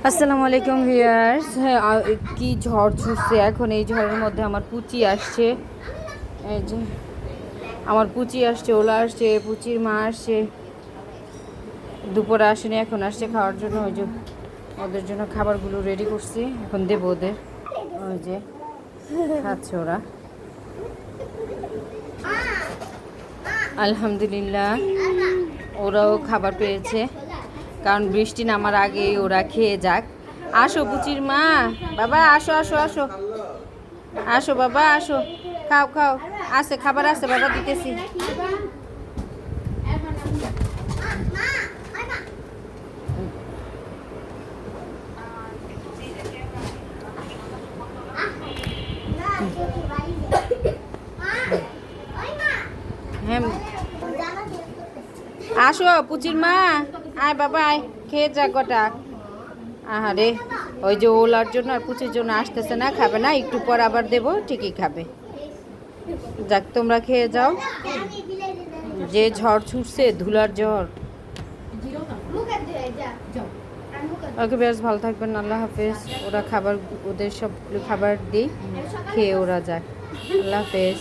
আসসালামু আলাইকুম ভিউয়ার্স। হ্যাঁ, কি ঝড় ছুটছে এখন। এই ঝড়ের মধ্যে আমার পুচি আসছে। এই যে আমার পুচি আসছে, ওলা আসছে, পুচির মা আসছে। দুপুরে আসেনি, এখন আসছে খাওয়ার জন্য। ওই যে ওদের জন্য খাবারগুলো রেডি করছি, এখন দেবো ওদের। ওই যে খাচ্ছে ওরা। আলহামদুলিল্লাহ ওরাও খাবার পেয়েছে, কারণ বৃষ্টি নামার আগেই ওরা খেয়ে যাক। আসো পুচির মা, বাবা আসো আসো আসো আসো বাবা আসো, খাও খাও, আছে খাবার আছে বাবা, দিতেছি। হ্যাঁ আসো পুচির মা, আয় বাবা আয়, খেয়ে যা গোটা। আহারে, ওই যে ওলার জন্য আর পুচির জন্য আসতেছে না, খাবে না, একটু পর আবার দেবো, ঠিকই খাবে। যাক তোমরা খেয়ে যাও। যে ঝড় ছুটছে, ধুলার ঝড়। ওকে, বেশ ভালো থাকবেন, আল্লাহ হাফেজ। ওরা খাবার, ওদের সবগুলো খাবার দিই, খেয়ে ওরা যাক। আল্লাহ হাফেজ।